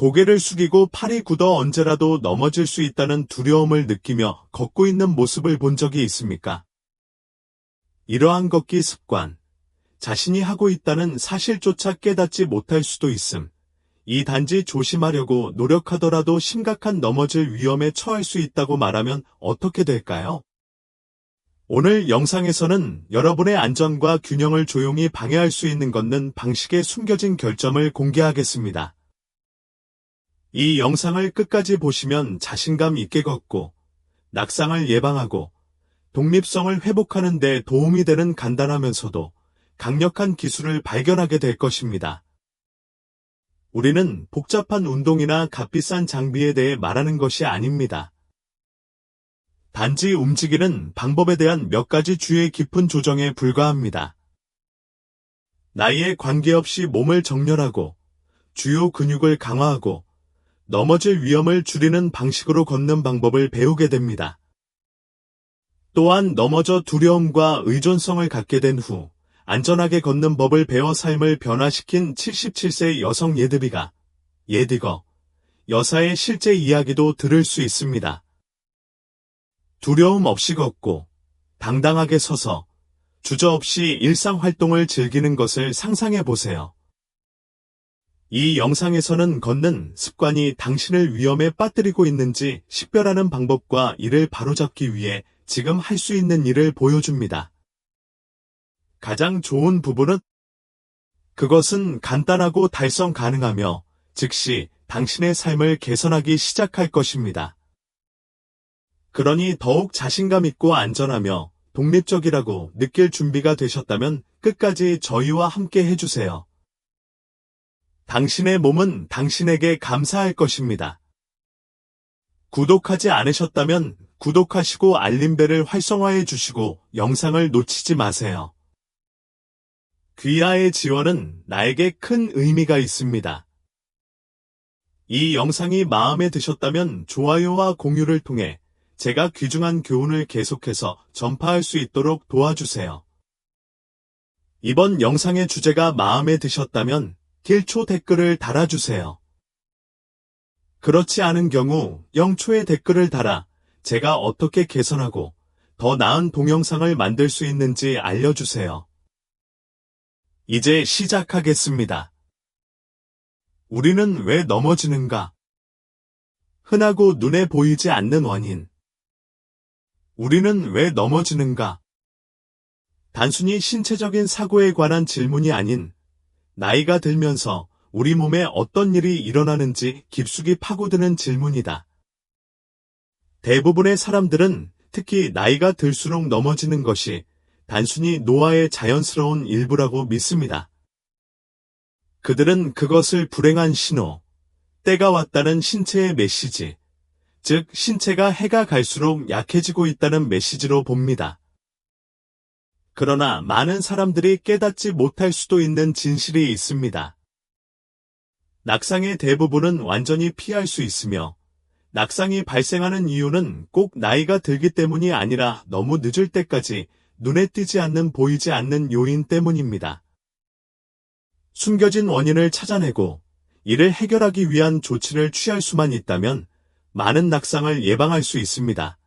고개를 숙이고 팔이 굳어 언제라도 넘어질 수 있다는 두려움을 느끼며 걷고 있는 모습을 본 적이 있습니까? 이러한 걷기 습관, 자신이 하고 있다는 사실조차 깨닫지 못할 수도 있음. 이 단지 조심하려고 노력하더라도 심각한 넘어질 위험에 처할 수 있다고 말하면 어떻게 될까요? 오늘 영상에서는 여러분의 안전과 균형을 조용히 방해할 수 있는 걷는 방식의 숨겨진 결점을 공개하겠습니다. 이 영상을 끝까지 보시면 자신감 있게 걷고 낙상을 예방하고 독립성을 회복하는 데 도움이 되는 간단하면서도 강력한 기술을 발견하게 될 것입니다. 우리는 복잡한 운동이나 값비싼 장비에 대해 말하는 것이 아닙니다. 단지 움직이는 방법에 대한 몇 가지 주의 깊은 조정에 불과합니다. 나이에 관계없이 몸을 정렬하고 주요 근육을 강화하고 넘어질 위험을 줄이는 방식으로 걷는 방법을 배우게 됩니다. 또한 넘어져 두려움과 의존성을 갖게 된 후 안전하게 걷는 법을 배워 삶을 변화시킨 77세 여성 예드비가 예디거 여사의 실제 이야기도 들을 수 있습니다. 두려움 없이 걷고 당당하게 서서 주저없이 일상활동을 즐기는 것을 상상해 보세요. 이 영상에서는 걷는 습관이 당신을 위험에 빠뜨리고 있는지 식별하는 방법과 이를 바로잡기 위해 지금 할 수 있는 일을 보여줍니다. 가장 좋은 부분은 그것은 간단하고 달성 가능하며 즉시 당신의 삶을 개선하기 시작할 것입니다. 그러니 더욱 자신감 있고 안전하며 독립적이라고 느낄 준비가 되셨다면 끝까지 저희와 함께 해주세요. 당신의 몸은 당신에게 감사할 것입니다. 구독하지 않으셨다면 구독하시고 알림벨을 활성화해 주시고 영상을 놓치지 마세요. 귀하의 지원은 나에게 큰 의미가 있습니다. 이 영상이 마음에 드셨다면 좋아요와 공유를 통해 제가 귀중한 교훈을 계속해서 전파할 수 있도록 도와주세요. 이번 영상의 주제가 마음에 드셨다면 길초 댓글을 달아주세요. 그렇지 않은 경우 0초의 댓글을 달아 제가 어떻게 개선하고 더 나은 동영상을 만들 수 있는지 알려주세요. 이제 시작하겠습니다. 우리는 왜 넘어지는가? 흔하고 눈에 보이지 않는 원인. 우리는 왜 넘어지는가? 단순히 신체적인 사고에 관한 질문이 아닌 나이가 들면서 우리 몸에 어떤 일이 일어나는지 깊숙이 파고드는 질문이다. 대부분의 사람들은 특히 나이가 들수록 넘어지는 것이 단순히 노화의 자연스러운 일부라고 믿습니다. 그들은 그것을 불행한 신호, 때가 왔다는 신체의 메시지, 즉 신체가 해가 갈수록 약해지고 있다는 메시지로 봅니다. 그러나 많은 사람들이 깨닫지 못할 수도 있는 진실이 있습니다. 낙상의 대부분은 완전히 피할 수 있으며 낙상이 발생하는 이유는 꼭 나이가 들기 때문이 아니라 너무 늦을 때까지 눈에 띄지 않는 보이지 않는 요인 때문입니다. 숨겨진 원인을 찾아내고 이를 해결하기 위한 조치를 취할 수만 있다면 많은 낙상을 예방할 수 있습니다.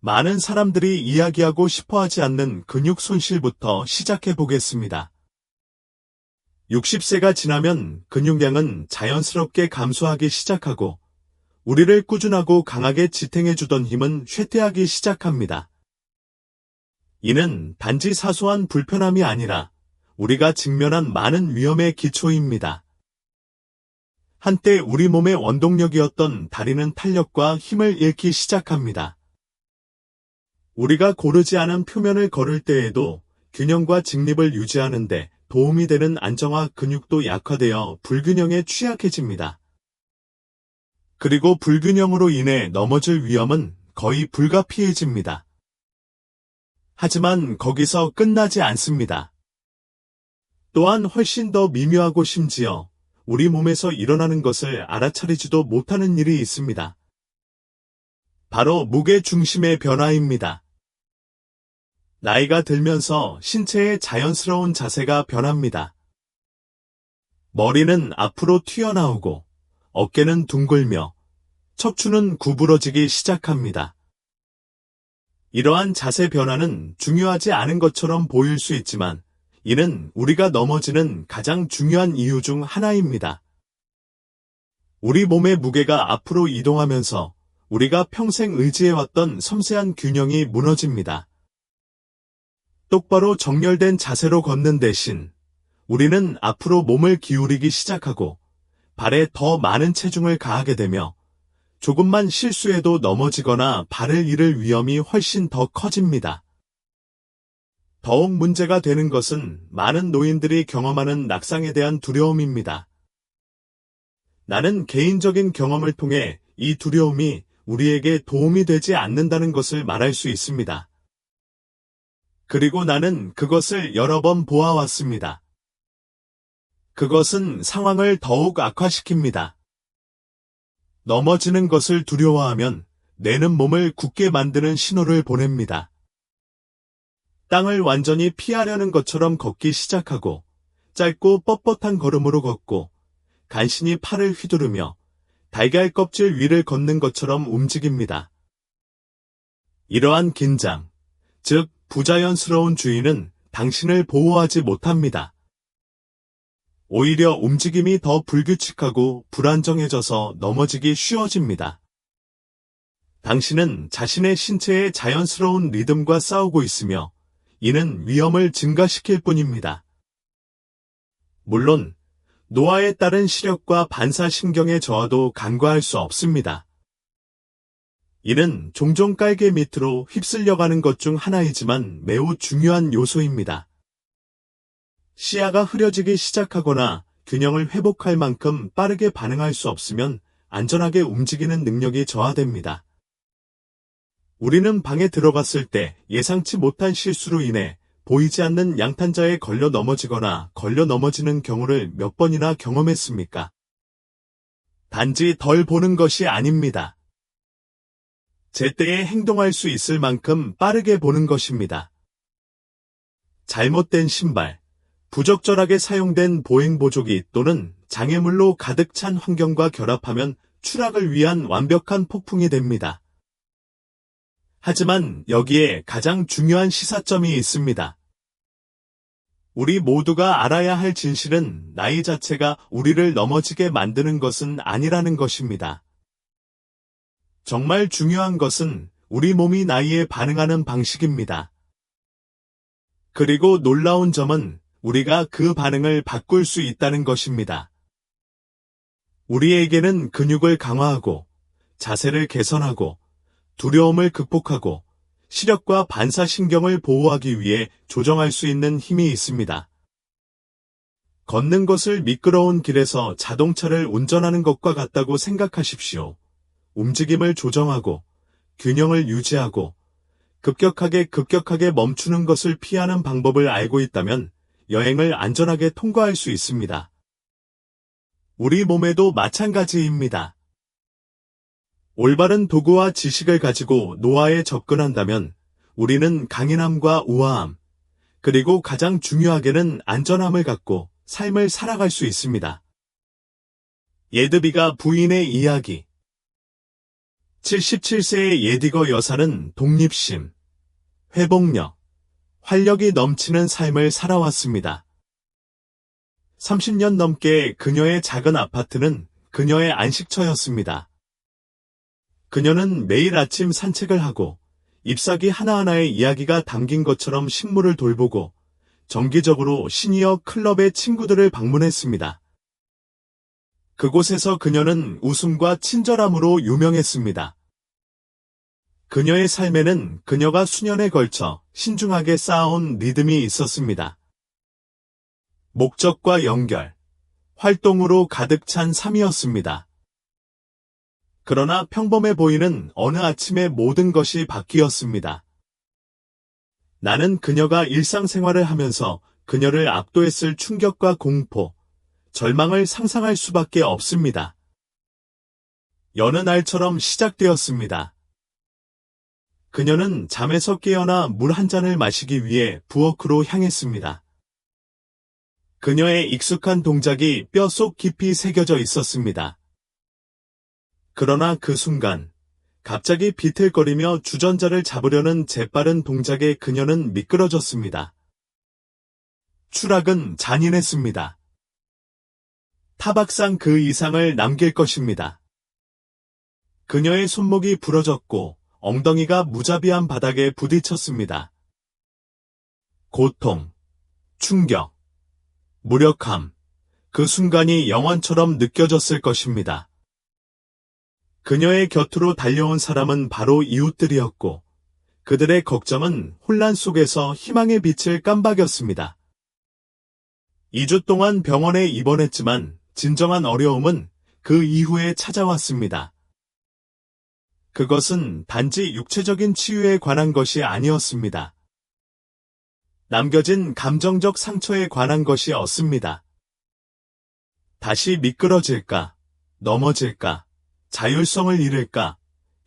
많은 사람들이 이야기하고 싶어하지 않는 근육 손실부터 시작해 보겠습니다. 60세가 지나면 근육량은 자연스럽게 감소하기 시작하고 우리를 꾸준하고 강하게 지탱해주던 힘은 쇠퇴하기 시작합니다. 이는 단지 사소한 불편함이 아니라 우리가 직면한 많은 위험의 기초입니다. 한때 우리 몸의 원동력이었던 다리는 탄력과 힘을 잃기 시작합니다. 우리가 고르지 않은 표면을 걸을 때에도 균형과 직립을 유지하는 데 도움이 되는 안정화 근육도 약화되어 불균형에 취약해집니다. 그리고 불균형으로 인해 넘어질 위험은 거의 불가피해집니다. 하지만 거기서 끝나지 않습니다. 또한 훨씬 더 미묘하고 심지어 우리 몸에서 일어나는 것을 알아차리지도 못하는 일이 있습니다. 바로 무게 중심의 변화입니다. 나이가 들면서 신체의 자연스러운 자세가 변합니다. 머리는 앞으로 튀어나오고 어깨는 둥글며 척추는 구부러지기 시작합니다. 이러한 자세 변화는 중요하지 않은 것처럼 보일 수 있지만 이는 우리가 넘어지는 가장 중요한 이유 중 하나입니다. 우리 몸의 무게가 앞으로 이동하면서 우리가 평생 의지해왔던 섬세한 균형이 무너집니다. 똑바로 정렬된 자세로 걷는 대신 우리는 앞으로 몸을 기울이기 시작하고 발에 더 많은 체중을 가하게 되며 조금만 실수해도 넘어지거나 발을 잃을 위험이 훨씬 더 커집니다. 더욱 문제가 되는 것은 많은 노인들이 경험하는 낙상에 대한 두려움입니다. 나는 개인적인 경험을 통해 이 두려움이 우리에게 도움이 되지 않는다는 것을 말할 수 있습니다. 그리고 나는 그것을 여러 번 보아왔습니다. 그것은 상황을 더욱 악화시킵니다. 넘어지는 것을 두려워하면 뇌는 몸을 굳게 만드는 신호를 보냅니다. 땅을 완전히 피하려는 것처럼 걷기 시작하고 짧고 뻣뻣한 걸음으로 걷고 간신히 팔을 휘두르며 달걀 껍질 위를 걷는 것처럼 움직입니다. 이러한 긴장, 즉 부자연스러운 주의는 당신을 보호하지 못합니다. 오히려 움직임이 더 불규칙하고 불안정해져서 넘어지기 쉬워집니다. 당신은 자신의 신체의 자연스러운 리듬과 싸우고 있으며 이는 위험을 증가시킬 뿐입니다. 물론 노화에 따른 시력과 반사신경의 저하도 간과할 수 없습니다. 이는 종종 깔개 밑으로 휩쓸려가는 것 중 하나이지만 매우 중요한 요소입니다. 시야가 흐려지기 시작하거나 균형을 회복할 만큼 빠르게 반응할 수 없으면 안전하게 움직이는 능력이 저하됩니다. 우리는 방에 들어갔을 때 예상치 못한 실수로 인해 보이지 않는 양탄자에 걸려 넘어지거나 걸려 넘어지는 경우를 몇 번이나 경험했습니까? 단지 덜 보는 것이 아닙니다. 제때에 행동할 수 있을 만큼 빠르게 보는 것입니다. 잘못된 신발, 부적절하게 사용된 보행보조기 또는 장애물로 가득 찬 환경과 결합하면 추락을 위한 완벽한 폭풍이 됩니다. 하지만 여기에 가장 중요한 시사점이 있습니다. 우리 모두가 알아야 할 진실은 나이 자체가 우리를 넘어지게 만드는 것은 아니라는 것입니다. 정말 중요한 것은 우리 몸이 나이에 반응하는 방식입니다. 그리고 놀라운 점은 우리가 그 반응을 바꿀 수 있다는 것입니다. 우리에게는 근육을 강화하고 자세를 개선하고 두려움을 극복하고 시력과 반사신경을 보호하기 위해 조정할 수 있는 힘이 있습니다. 걷는 것을 미끄러운 길에서 자동차를 운전하는 것과 같다고 생각하십시오. 움직임을 조정하고 균형을 유지하고 급격하게 멈추는 것을 피하는 방법을 알고 있다면 여행을 안전하게 통과할 수 있습니다. 우리 몸에도 마찬가지입니다. 올바른 도구와 지식을 가지고 노화에 접근한다면 우리는 강인함과 우아함, 그리고 가장 중요하게는 안전함을 갖고 삶을 살아갈 수 있습니다. 예드비가 부인의 이야기. 77세의 예디거 여사는 독립심, 회복력, 활력이 넘치는 삶을 살아왔습니다. 30년 넘게 그녀의 작은 아파트는 그녀의 안식처였습니다. 그녀는 매일 아침 산책을 하고 잎사귀 하나하나의 이야기가 담긴 것처럼 식물을 돌보고 정기적으로 시니어 클럽의 친구들을 방문했습니다. 그곳에서 그녀는 웃음과 친절함으로 유명했습니다. 그녀의 삶에는 그녀가 수년에 걸쳐 신중하게 쌓아온 리듬이 있었습니다. 목적과 연결, 활동으로 가득 찬 삶이었습니다. 그러나 평범해 보이는 어느 아침에 모든 것이 바뀌었습니다. 나는 그녀가 일상생활을 하면서 그녀를 압도했을 충격과 공포, 절망을 상상할 수밖에 없습니다. 여느 날처럼 시작되었습니다. 그녀는 잠에서 깨어나 물 한 잔을 마시기 위해 부엌으로 향했습니다. 그녀의 익숙한 동작이 뼛속 깊이 새겨져 있었습니다. 그러나 그 순간, 갑자기 비틀거리며 주전자를 잡으려는 재빠른 동작에 그녀는 미끄러졌습니다. 추락은 잔인했습니다. 타박상 그 이상을 남길 것입니다. 그녀의 손목이 부러졌고 엉덩이가 무자비한 바닥에 부딪혔습니다. 고통, 충격, 무력함, 그 순간이 영원처럼 느껴졌을 것입니다. 그녀의 곁으로 달려온 사람은 바로 이웃들이었고 그들의 걱정은 혼란 속에서 희망의 빛을 깜박였습니다. 2주 동안 병원에 입원했지만 진정한 어려움은 그 이후에 찾아왔습니다. 그것은 단지 육체적인 치유에 관한 것이 아니었습니다. 남겨진 감정적 상처에 관한 것이었습니다. 다시 미끄러질까, 넘어질까, 자율성을 잃을까,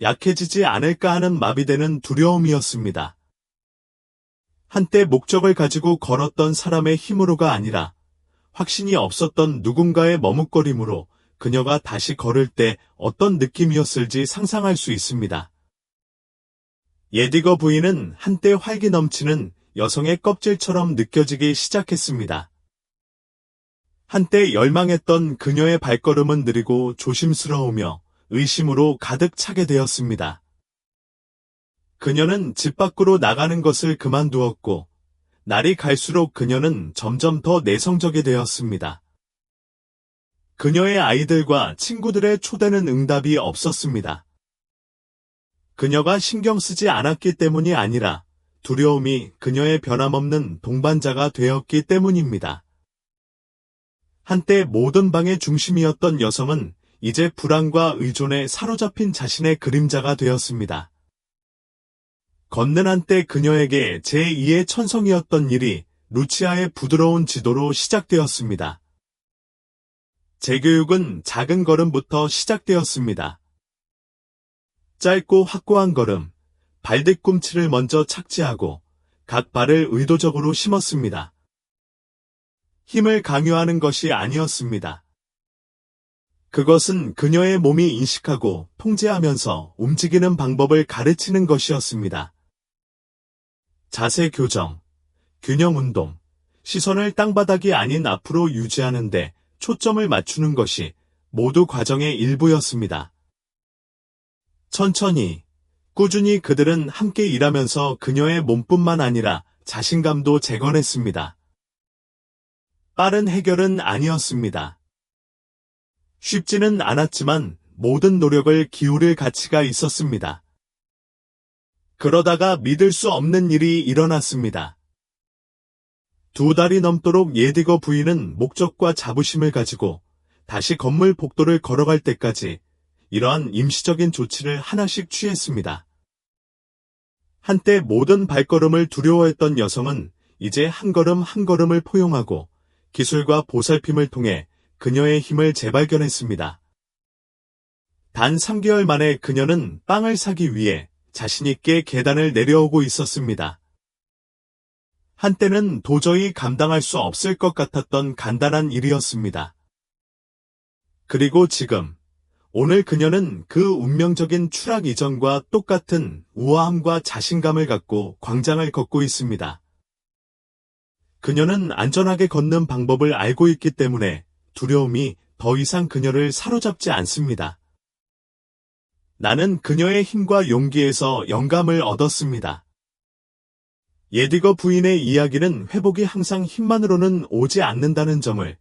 약해지지 않을까 하는 마비되는 두려움이었습니다. 한때 목적을 가지고 걸었던 사람의 힘으로가 아니라 확신이 없었던 누군가의 머뭇거림으로 그녀가 다시 걸을 때 어떤 느낌이었을지 상상할 수 있습니다. 예디거 부인은 한때 활기 넘치는 여성의 껍질처럼 느껴지기 시작했습니다. 한때 열망했던 그녀의 발걸음은 느리고 조심스러우며 의심으로 가득 차게 되었습니다. 그녀는 집 밖으로 나가는 것을 그만두었고 날이 갈수록 그녀는 점점 더 내성적이 되었습니다. 그녀의 아이들과 친구들의 초대는 응답이 없었습니다. 그녀가 신경 쓰지 않았기 때문이 아니라 두려움이 그녀의 변함없는 동반자가 되었기 때문입니다. 한때 모든 방의 중심이었던 여성은 이제 불안과 의존에 사로잡힌 자신의 그림자가 되었습니다. 걷는 한때 그녀에게 제2의 천성이었던 일이 루치아의 부드러운 지도로 시작되었습니다. 재교육은 작은 걸음부터 시작되었습니다. 짧고 확고한 걸음, 발뒤꿈치를 먼저 착지하고 각 발을 의도적으로 심었습니다. 힘을 강요하는 것이 아니었습니다. 그것은 그녀의 몸이 인식하고 통제하면서 움직이는 방법을 가르치는 것이었습니다. 자세 교정, 균형 운동, 시선을 땅바닥이 아닌 앞으로 유지하는데 초점을 맞추는 것이 모두 과정의 일부였습니다. 천천히, 꾸준히 그들은 함께 일하면서 그녀의 몸뿐만 아니라 자신감도 재건했습니다. 빠른 해결은 아니었습니다. 쉽지는 않았지만 모든 노력을 기울일 가치가 있었습니다. 그러다가 믿을 수 없는 일이 일어났습니다. 2달이 넘도록 예디거 부인은 목적과 자부심을 가지고 다시 건물 복도를 걸어갈 때까지 이러한 임시적인 조치를 하나씩 취했습니다. 한때 모든 발걸음을 두려워했던 여성은 이제 한 걸음 한 걸음을 포용하고 기술과 보살핌을 통해 그녀의 힘을 재발견했습니다. 단 3개월 만에 그녀는 빵을 사기 위해 자신있게 계단을 내려오고 있었습니다. 한때는 도저히 감당할 수 없을 것 같았던 간단한 일이었습니다. 그리고 지금, 오늘 그녀는 그 운명적인 추락 이전과 똑같은 우아함과 자신감을 갖고 광장을 걷고 있습니다. 그녀는 안전하게 걷는 방법을 알고 있기 때문에 두려움이 더 이상 그녀를 사로잡지 않습니다. 나는 그녀의 힘과 용기에서 영감을 얻었습니다. 예디거 부인의 이야기는 회복이 항상 힘만으로는 오지 않는다는 점을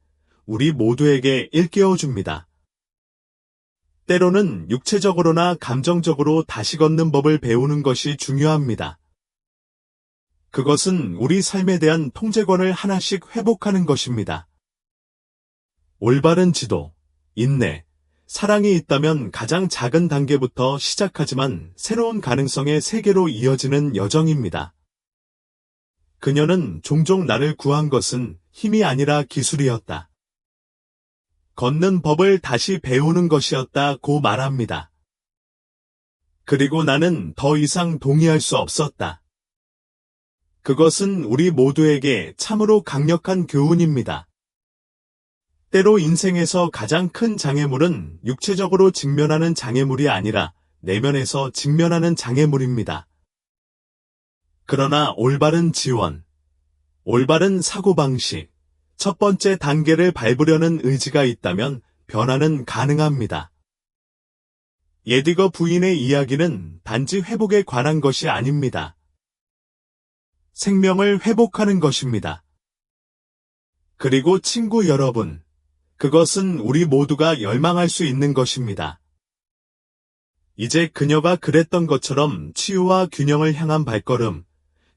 우리 모두에게 일깨워줍니다. 때로는 육체적으로나 감정적으로 다시 걷는 법을 배우는 것이 중요합니다. 그것은 우리 삶에 대한 통제권을 하나씩 회복하는 것입니다. 올바른 지도, 인내, 사랑이 있다면 가장 작은 단계부터 시작하지만 새로운 가능성의 세계로 이어지는 여정입니다. 그녀는 종종 나를 구한 것은 힘이 아니라 기술이었다. 걷는 법을 다시 배우는 것이었다고 말합니다. 그리고 나는 더 이상 동의할 수 없었다. 그것은 우리 모두에게 참으로 강력한 교훈입니다. 때로 인생에서 가장 큰 장애물은 육체적으로 직면하는 장애물이 아니라 내면에서 직면하는 장애물입니다. 그러나 올바른 지원, 올바른 사고방식, 첫 번째 단계를 밟으려는 의지가 있다면 변화는 가능합니다. 예디거 부인의 이야기는 단지 회복에 관한 것이 아닙니다. 생명을 회복하는 것입니다. 그리고 친구 여러분, 그것은 우리 모두가 열망할 수 있는 것입니다. 이제 그녀가 그랬던 것처럼 치유와 균형을 향한 발걸음,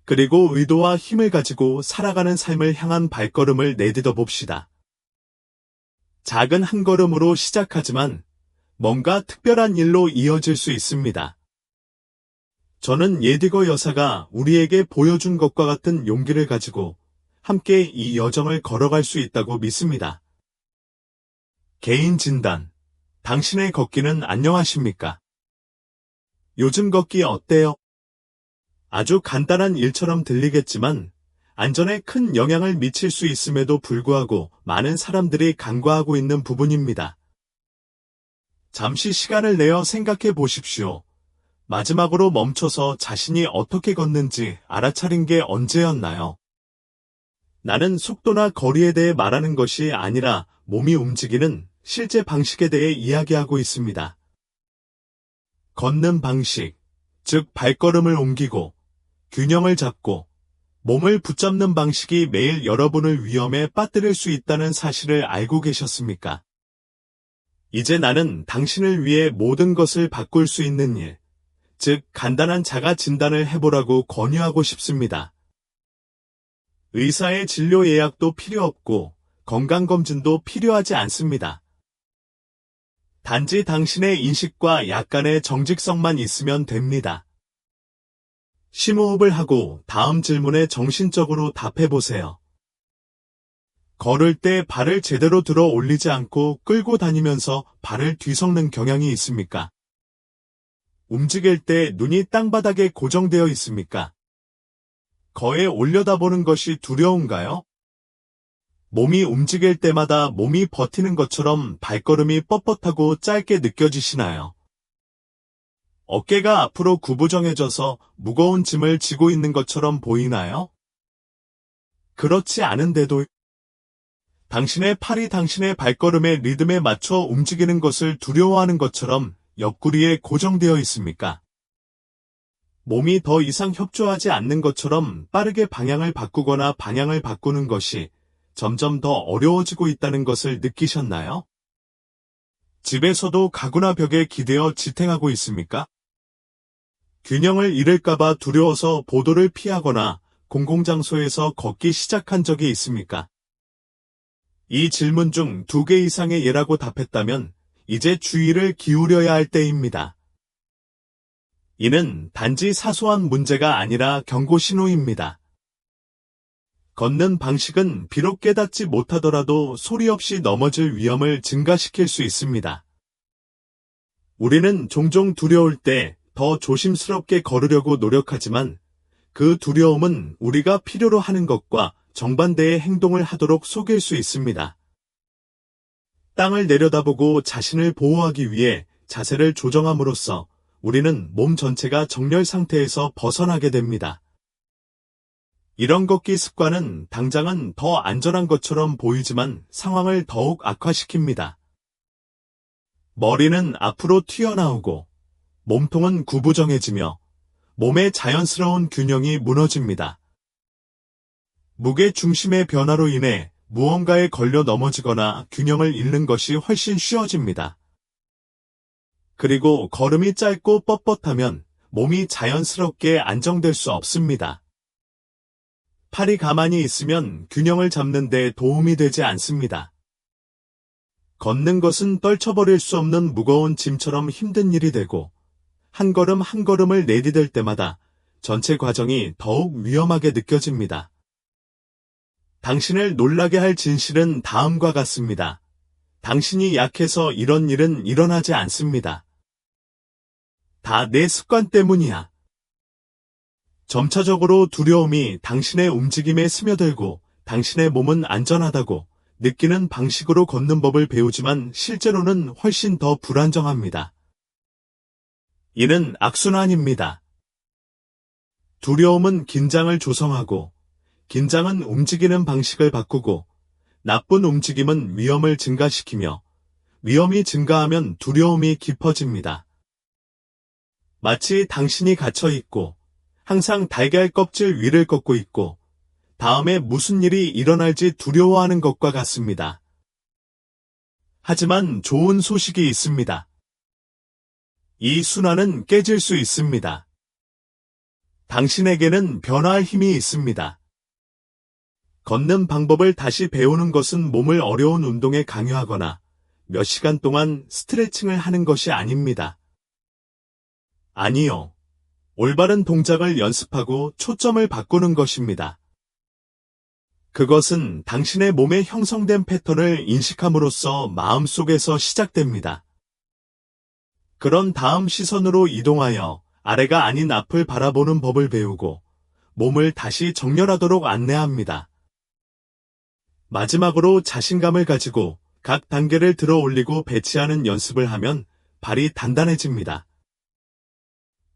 그리고 의도와 힘을 가지고 살아가는 삶을 향한 발걸음을 내딛어 봅시다. 작은 한 걸음으로 시작하지만 뭔가 특별한 일로 이어질 수 있습니다. 저는 예디거 여사가 우리에게 보여준 것과 같은 용기를 가지고 함께 이 여정을 걸어갈 수 있다고 믿습니다. 개인 진단. 당신의 걷기는 안녕하십니까? 요즘 걷기 어때요? 아주 간단한 일처럼 들리겠지만 안전에 큰 영향을 미칠 수 있음에도 불구하고 많은 사람들이 간과하고 있는 부분입니다. 잠시 시간을 내어 생각해 보십시오. 마지막으로 멈춰서 자신이 어떻게 걷는지 알아차린 게 언제였나요? 나는 속도나 거리에 대해 말하는 것이 아니라 몸이 움직이는 실제 방식에 대해 이야기하고 있습니다. 걷는 방식, 즉 발걸음을 옮기고 균형을 잡고 몸을 붙잡는 방식이 매일 여러분을 위험에 빠뜨릴 수 있다는 사실을 알고 계셨습니까? 이제 나는 당신을 위해 모든 것을 바꿀 수 있는 일, 즉 간단한 자가 진단을 해보라고 권유하고 싶습니다. 의사의 진료 예약도 필요 없고 건강검진도 필요하지 않습니다. 단지 당신의 인식과 약간의 정직성만 있으면 됩니다. 심호흡을 하고 다음 질문에 정신적으로 답해보세요. 걸을 때 발을 제대로 들어 올리지 않고 끌고 다니면서 발을 뒤섞는 경향이 있습니까? 움직일 때 눈이 땅바닥에 고정되어 있습니까? 거에 올려다보는 것이 두려운가요? 몸이 움직일 때마다 몸이 버티는 것처럼 발걸음이 뻣뻣하고 짧게 느껴지시나요? 어깨가 앞으로 구부정해져서 무거운 짐을 지고 있는 것처럼 보이나요? 그렇지 않은데도 당신의 팔이 당신의 발걸음의 리듬에 맞춰 움직이는 것을 두려워하는 것처럼 옆구리에 고정되어 있습니까? 몸이 더 이상 협조하지 않는 것처럼 빠르게 방향을 바꾸거나 방향을 바꾸는 것이 점점 더 어려워지고 있다는 것을 느끼셨나요? 집에서도 가구나 벽에 기대어 지탱하고 있습니까? 균형을 잃을까봐 두려워서 보도를 피하거나 공공장소에서 걷기 시작한 적이 있습니까? 이 질문 중 2개 이상의 예라고 답했다면 이제 주의를 기울여야 할 때입니다. 이는 단지 사소한 문제가 아니라 경고 신호입니다. 걷는 방식은 비록 깨닫지 못하더라도 소리 없이 넘어질 위험을 증가시킬 수 있습니다. 우리는 종종 두려울 때 더 조심스럽게 걸으려고 노력하지만 그 두려움은 우리가 필요로 하는 것과 정반대의 행동을 하도록 속일 수 있습니다. 땅을 내려다보고 자신을 보호하기 위해 자세를 조정함으로써 우리는 몸 전체가 정렬 상태에서 벗어나게 됩니다. 이런 걷기 습관은 당장은 더 안전한 것처럼 보이지만 상황을 더욱 악화시킵니다. 머리는 앞으로 튀어나오고 몸통은 구부정해지며 몸의 자연스러운 균형이 무너집니다. 무게 중심의 변화로 인해 무언가에 걸려 넘어지거나 균형을 잃는 것이 훨씬 쉬워집니다. 그리고 걸음이 짧고 뻣뻣하면 몸이 자연스럽게 안정될 수 없습니다. 팔이 가만히 있으면 균형을 잡는 데 도움이 되지 않습니다. 걷는 것은 떨쳐버릴 수 없는 무거운 짐처럼 힘든 일이 되고 한 걸음 한 걸음을 내디딜 때마다 전체 과정이 더욱 위험하게 느껴집니다. 당신을 놀라게 할 진실은 다음과 같습니다. 당신이 약해서 이런 일은 일어나지 않습니다. 다 내 습관 때문이야. 점차적으로 두려움이 당신의 움직임에 스며들고 당신의 몸은 안전하다고 느끼는 방식으로 걷는 법을 배우지만 실제로는 훨씬 더 불안정합니다. 이는 악순환입니다. 두려움은 긴장을 조성하고, 긴장은 움직이는 방식을 바꾸고, 나쁜 움직임은 위험을 증가시키며, 위험이 증가하면 두려움이 깊어집니다. 마치 당신이 갇혀있고, 항상 달걀 껍질 위를 걷고 있고, 다음에 무슨 일이 일어날지 두려워하는 것과 같습니다. 하지만 좋은 소식이 있습니다. 이 순환은 깨질 수 있습니다. 당신에게는 변화할 힘이 있습니다. 걷는 방법을 다시 배우는 것은 몸을 어려운 운동에 강요하거나 몇 시간 동안 스트레칭을 하는 것이 아닙니다. 아니요. 올바른 동작을 연습하고 초점을 바꾸는 것입니다. 그것은 당신의 몸에 형성된 패턴을 인식함으로써 마음속에서 시작됩니다. 그런 다음 시선으로 이동하여 아래가 아닌 앞을 바라보는 법을 배우고 몸을 다시 정렬하도록 안내합니다. 마지막으로 자신감을 가지고 각 단계를 들어 올리고 배치하는 연습을 하면 발이 단단해집니다.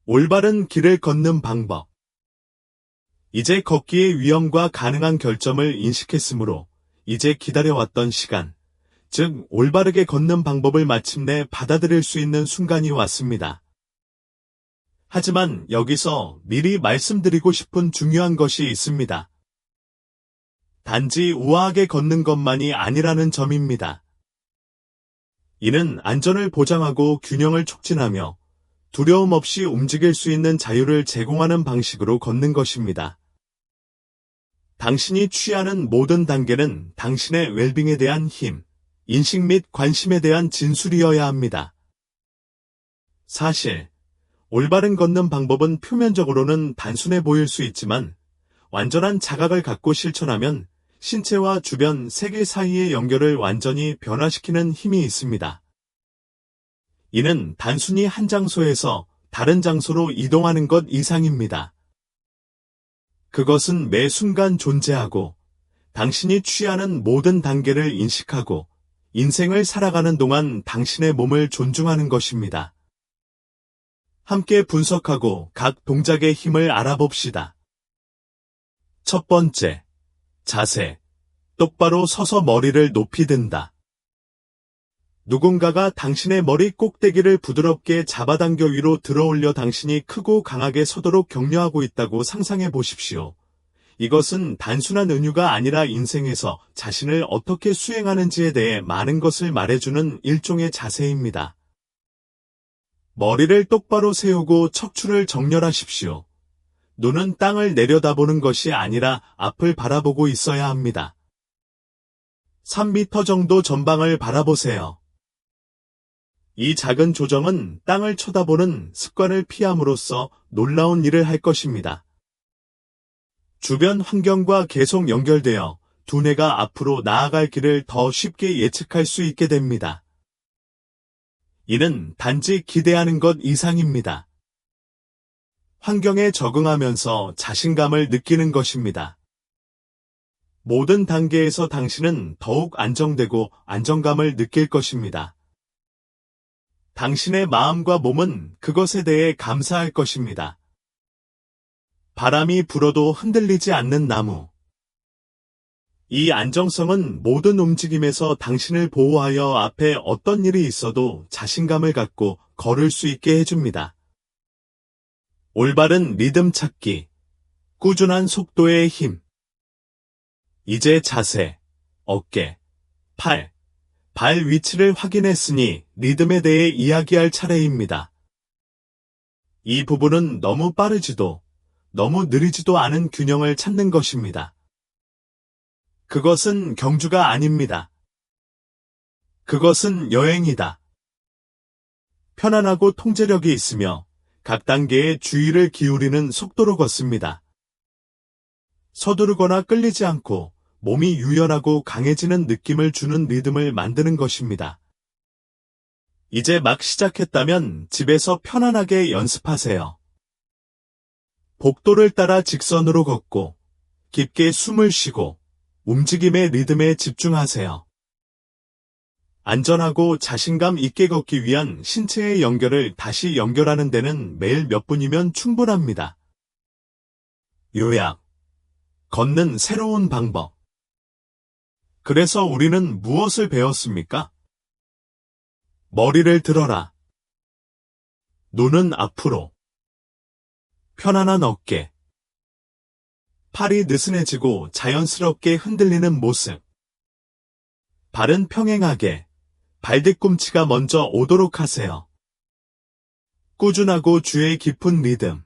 올바른 길을 걷는 방법. 이제 걷기의 위험과 가능한 결점을 인식했으므로 이제 기다려왔던 시간, 즉 올바르게 걷는 방법을 마침내 받아들일 수 있는 순간이 왔습니다. 하지만 여기서 미리 말씀드리고 싶은 중요한 것이 있습니다. 단지 우아하게 걷는 것만이 아니라는 점입니다. 이는 안전을 보장하고 균형을 촉진하며 두려움 없이 움직일 수 있는 자유를 제공하는 방식으로 걷는 것입니다. 당신이 취하는 모든 단계는 당신의 웰빙에 대한 힘, 인식 및 관심에 대한 진술이어야 합니다. 사실, 올바른 걷는 방법은 표면적으로는 단순해 보일 수 있지만 완전한 자각을 갖고 실천하면 신체와 주변 세계 사이의 연결을 완전히 변화시키는 힘이 있습니다. 이는 단순히 한 장소에서 다른 장소로 이동하는 것 이상입니다. 그것은 매 순간 존재하고 당신이 취하는 모든 단계를 인식하고 인생을 살아가는 동안 당신의 몸을 존중하는 것입니다. 함께 분석하고 각 동작의 힘을 알아봅시다. 첫 번째, 자세. 똑바로 서서 머리를 높이 든다. 누군가가 당신의 머리 꼭대기를 부드럽게 잡아당겨 위로 들어올려 당신이 크고 강하게 서도록 격려하고 있다고 상상해 보십시오. 이것은 단순한 은유가 아니라 인생에서 자신을 어떻게 수행하는지에 대해 많은 것을 말해주는 일종의 자세입니다. 머리를 똑바로 세우고 척추를 정렬하십시오. 눈은 땅을 내려다보는 것이 아니라 앞을 바라보고 있어야 합니다. 3m 정도 전방을 바라보세요. 이 작은 조정은 땅을 쳐다보는 습관을 피함으로써 놀라운 일을 할 것입니다. 주변 환경과 계속 연결되어 두뇌가 앞으로 나아갈 길을 더 쉽게 예측할 수 있게 됩니다. 이는 단지 기대하는 것 이상입니다. 환경에 적응하면서 자신감을 느끼는 것입니다. 모든 단계에서 당신은 더욱 안정되고 안정감을 느낄 것입니다. 당신의 마음과 몸은 그것에 대해 감사할 것입니다. 바람이 불어도 흔들리지 않는 나무. 이 안정성은 모든 움직임에서 당신을 보호하여 앞에 어떤 일이 있어도 자신감을 갖고 걸을 수 있게 해줍니다. 올바른 리듬 찾기. 꾸준한 속도의 힘. 이제 자세, 어깨, 팔, 발 위치를 확인했으니 리듬에 대해 이야기할 차례입니다. 이 부분은 너무 빠르지도 너무 느리지도 않은 균형을 찾는 것입니다. 그것은 경주가 아닙니다. 그것은 여행이다. 편안하고 통제력이 있으며 각 단계에 주의를 기울이는 속도로 걷습니다. 서두르거나 끌리지 않고 몸이 유연하고 강해지는 느낌을 주는 리듬을 만드는 것입니다. 이제 막 시작했다면 집에서 편안하게 연습하세요. 복도를 따라 직선으로 걷고 깊게 숨을 쉬고 움직임의 리듬에 집중하세요. 안전하고 자신감 있게 걷기 위한 신체의 연결을 다시 연결하는 데는 매일 몇 분이면 충분합니다. 요약. 걷는 새로운 방법. 그래서 우리는 무엇을 배웠습니까? 머리를 들어라. 눈은 앞으로. 편안한 어깨. 팔이 느슨해지고 자연스럽게 흔들리는 모습. 발은 평행하게. 발뒤꿈치가 먼저 오도록 하세요. 꾸준하고 주의 깊은 리듬.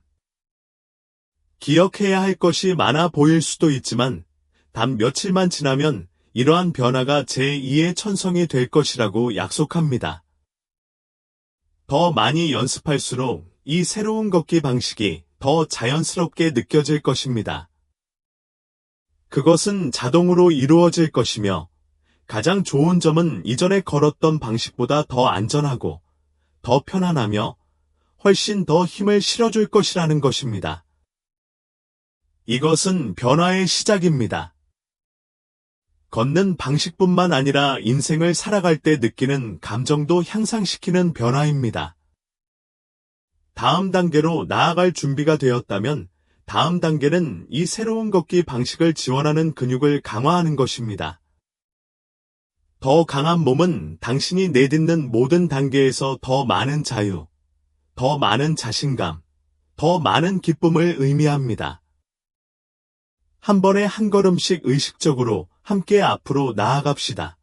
기억해야 할 것이 많아 보일 수도 있지만 단 며칠만 지나면 이러한 변화가 제2의 천성이 될 것이라고 약속합니다. 더 많이 연습할수록 이 새로운 걷기 방식이 더 자연스럽게 느껴질 것입니다. 그것은 자동으로 이루어질 것이며 가장 좋은 점은 이전에 걸었던 방식보다 더 안전하고 더 편안하며 훨씬 더 힘을 실어줄 것이라는 것입니다. 이것은 변화의 시작입니다. 걷는 방식뿐만 아니라 인생을 살아갈 때 느끼는 감정도 향상시키는 변화입니다. 다음 단계로 나아갈 준비가 되었다면 다음 단계는 이 새로운 걷기 방식을 지원하는 근육을 강화하는 것입니다. 더 강한 몸은 당신이 내딛는 모든 단계에서 더 많은 자유, 더 많은 자신감, 더 많은 기쁨을 의미합니다. 한 번에 한 걸음씩 의식적으로 함께 앞으로 나아갑시다.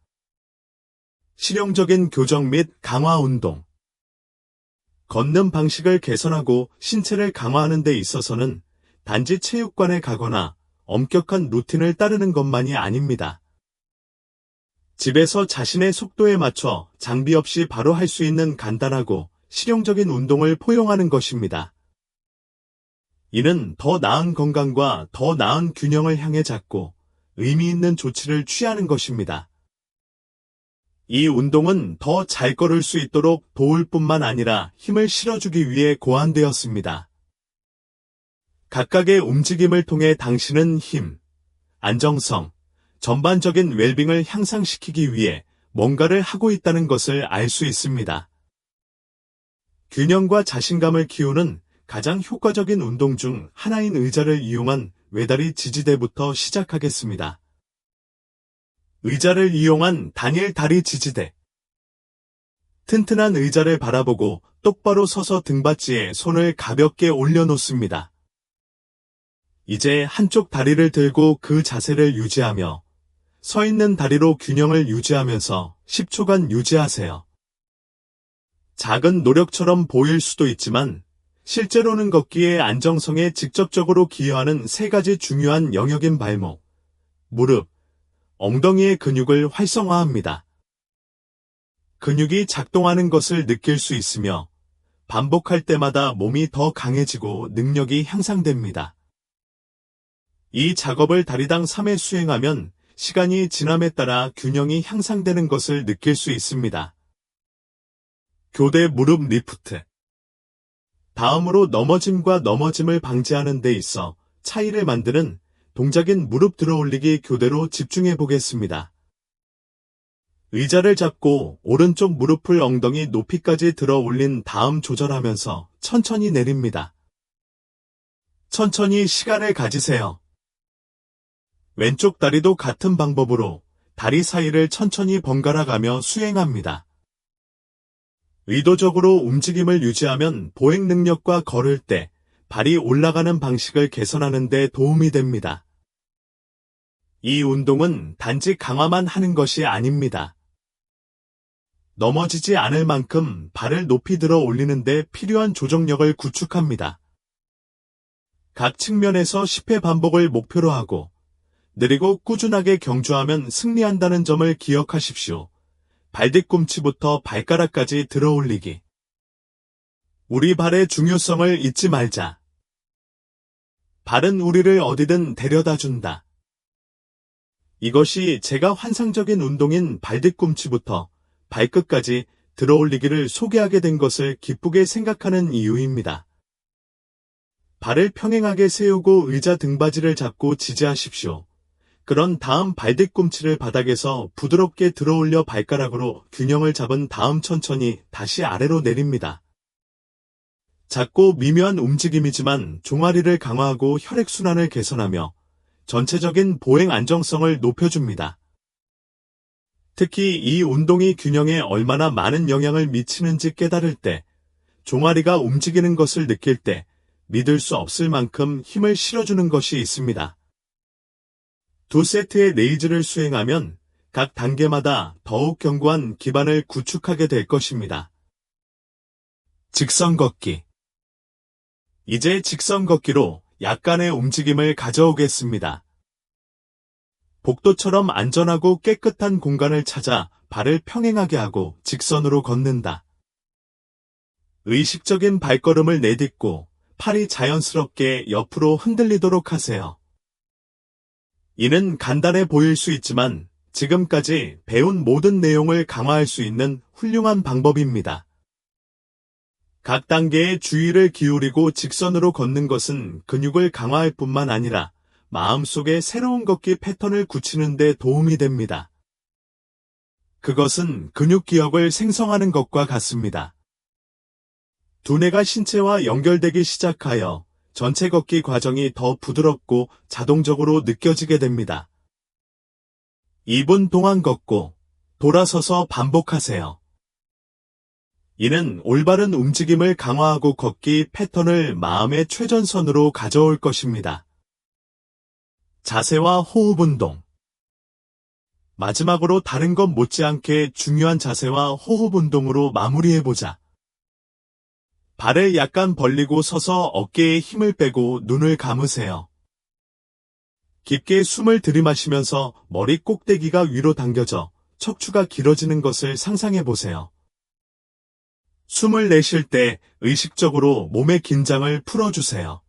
실용적인 교정 및 강화 운동. 걷는 방식을 개선하고 신체를 강화하는 데 있어서는 단지 체육관에 가거나 엄격한 루틴을 따르는 것만이 아닙니다. 집에서 자신의 속도에 맞춰 장비 없이 바로 할 수 있는 간단하고 실용적인 운동을 포용하는 것입니다. 이는 더 나은 건강과 더 나은 균형을 향해 작고 의미 있는 조치를 취하는 것입니다. 이 운동은 더 잘 걸을 수 있도록 도울 뿐만 아니라 힘을 실어주기 위해 고안되었습니다. 각각의 움직임을 통해 당신은 힘, 안정성, 전반적인 웰빙을 향상시키기 위해 뭔가를 하고 있다는 것을 알 수 있습니다. 균형과 자신감을 키우는 가장 효과적인 운동 중 하나인 의자를 이용한 외다리 지지대부터 시작하겠습니다. 의자를 이용한 단일 다리 지지대. 튼튼한 의자를 바라보고 똑바로 서서 등받이에 손을 가볍게 올려놓습니다. 이제 한쪽 다리를 들고 그 자세를 유지하며 서 있는 다리로 균형을 유지하면서 10초간 유지하세요. 작은 노력처럼 보일 수도 있지만 실제로는 걷기의 안정성에 직접적으로 기여하는 3가지 중요한 영역인 발목, 무릎, 엉덩이의 근육을 활성화합니다. 근육이 작동하는 것을 느낄 수 있으며 반복할 때마다 몸이 더 강해지고 능력이 향상됩니다. 이 작업을 다리당 3회 수행하면 시간이 지남에 따라 균형이 향상되는 것을 느낄 수 있습니다. 교대 무릎 리프트. 다음으로 넘어짐과 넘어짐을 방지하는 데 있어 차이를 만드는 동작인 무릎 들어올리기 교대로 집중해 보겠습니다. 의자를 잡고 오른쪽 무릎을 엉덩이 높이까지 들어 올린 다음 조절하면서 천천히 내립니다. 천천히 시간을 가지세요. 왼쪽 다리도 같은 방법으로 다리 사이를 천천히 번갈아 가며 수행합니다. 의도적으로 움직임을 유지하면 보행 능력과 걸을 때 발이 올라가는 방식을 개선하는 데 도움이 됩니다. 이 운동은 단지 강화만 하는 것이 아닙니다. 넘어지지 않을 만큼 발을 높이 들어 올리는 데 필요한 조정력을 구축합니다. 각 측면에서 10회 반복을 목표로 하고 느리고 꾸준하게 경주하면 승리한다는 점을 기억하십시오. 발뒤꿈치부터 발가락까지 들어 올리기. 우리 발의 중요성을 잊지 말자. 발은 우리를 어디든 데려다 준다. 이것이 제가 환상적인 운동인 발뒤꿈치부터 발끝까지 들어 올리기를 소개하게 된 것을 기쁘게 생각하는 이유입니다. 발을 평행하게 세우고 의자 등받이를 잡고 지지하십시오. 그런 다음 발뒤꿈치를 바닥에서 부드럽게 들어올려 발가락으로 균형을 잡은 다음 천천히 다시 아래로 내립니다. 작고 미묘한 움직임이지만 종아리를 강화하고 혈액순환을 개선하며 전체적인 보행 안정성을 높여줍니다. 특히 이 운동이 균형에 얼마나 많은 영향을 미치는지 깨달을 때, 종아리가 움직이는 것을 느낄 때 믿을 수 없을 만큼 힘을 실어주는 것이 있습니다. 2세트의 레이즈를 수행하면 각 단계마다 더욱 견고한 기반을 구축하게 될 것입니다. 직선 걷기. 이제 직선 걷기로 약간의 움직임을 가져오겠습니다. 복도처럼 안전하고 깨끗한 공간을 찾아 발을 평행하게 하고 직선으로 걷는다. 의식적인 발걸음을 내딛고 팔이 자연스럽게 옆으로 흔들리도록 하세요. 이는 간단해 보일 수 있지만 지금까지 배운 모든 내용을 강화할 수 있는 훌륭한 방법입니다. 각 단계의 주의를 기울이고 직선으로 걷는 것은 근육을 강화할 뿐만 아니라 마음속에 새로운 걷기 패턴을 굳히는 데 도움이 됩니다. 그것은 근육 기억을 생성하는 것과 같습니다. 두뇌가 신체와 연결되기 시작하여 전체 걷기 과정이 더 부드럽고 자동적으로 느껴지게 됩니다. 2분 동안 걷고 돌아서서 반복하세요. 이는 올바른 움직임을 강화하고 걷기 패턴을 마음의 최전선으로 가져올 것입니다. 자세와 호흡 운동. 마지막으로 다른 것 못지않게 중요한 자세와 호흡 운동으로 마무리해보자. 발을 약간 벌리고 서서 어깨에 힘을 빼고 눈을 감으세요. 깊게 숨을 들이마시면서 머리 꼭대기가 위로 당겨져 척추가 길어지는 것을 상상해보세요. 숨을 내쉴 때 의식적으로 몸의 긴장을 풀어주세요.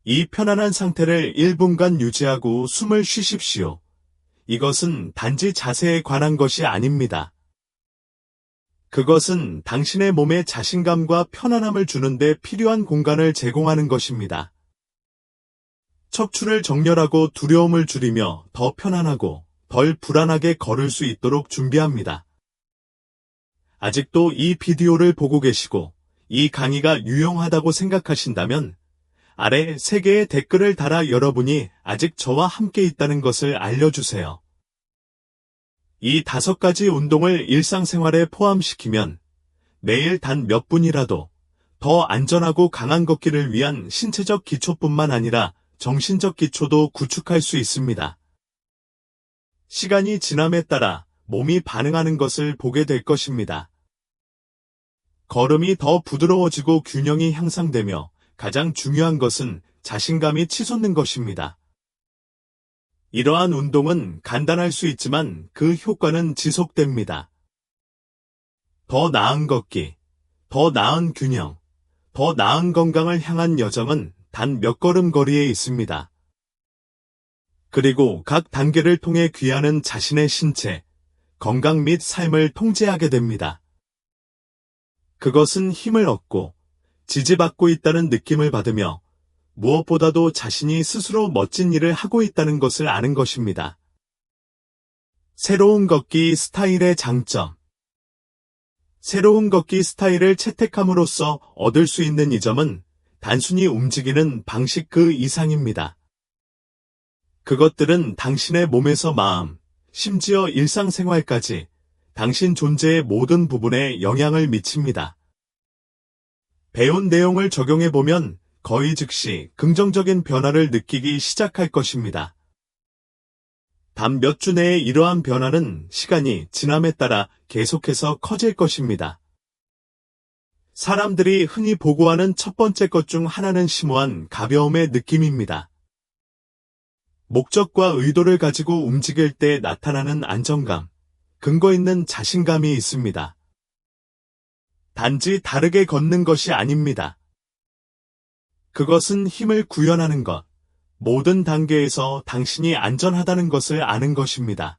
이 편안한 상태를 1분간 유지하고 숨을 쉬십시오. 이것은 단지 자세에 관한 것이 아닙니다. 그것은 당신의 몸에 자신감과 편안함을 주는데 필요한 공간을 제공하는 것입니다. 척추를 정렬하고 두려움을 줄이며 더 편안하고 덜 불안하게 걸을 수 있도록 준비합니다. 아직도 이 비디오를 보고 계시고 이 강의가 유용하다고 생각하신다면 아래 3개의 댓글을 달아 여러분이 아직 저와 함께 있다는 것을 알려주세요. 이 5가지 운동을 일상생활에 포함시키면 매일 단 몇 분이라도 더 안전하고 강한 걷기를 위한 신체적 기초뿐만 아니라 정신적 기초도 구축할 수 있습니다. 시간이 지남에 따라 몸이 반응하는 것을 보게 될 것입니다. 걸음이 더 부드러워지고 균형이 향상되며 가장 중요한 것은 자신감이 치솟는 것입니다. 이러한 운동은 간단할 수 있지만 그 효과는 지속됩니다. 더 나은 걷기, 더 나은 균형, 더 나은 건강을 향한 여정은 단 몇 걸음 거리에 있습니다. 그리고 각 단계를 통해 귀하는 자신의 신체, 건강 및 삶을 통제하게 됩니다. 그것은 힘을 얻고 지지받고 있다는 느낌을 받으며 무엇보다도 자신이 스스로 멋진 일을 하고 있다는 것을 아는 것입니다. 새로운 걷기 스타일의 장점. 새로운 걷기 스타일을 채택함으로써 얻을 수 있는 이 점은 단순히 움직이는 방식 그 이상입니다. 그것들은 당신의 몸에서 마음, 심지어 일상생활까지 당신 존재의 모든 부분에 영향을 미칩니다. 배운 내용을 적용해보면 거의 즉시 긍정적인 변화를 느끼기 시작할 것입니다. 단 몇 주 내에 이러한 변화는 시간이 지남에 따라 계속해서 커질 것입니다. 사람들이 흔히 보고하는 첫 번째 것 중 하나는 심오한 가벼움의 느낌입니다. 목적과 의도를 가지고 움직일 때 나타나는 안정감, 근거 있는 자신감이 있습니다. 단지 다르게 걷는 것이 아닙니다. 그것은 힘을 구현하는 것, 모든 단계에서 당신이 안전하다는 것을 아는 것입니다.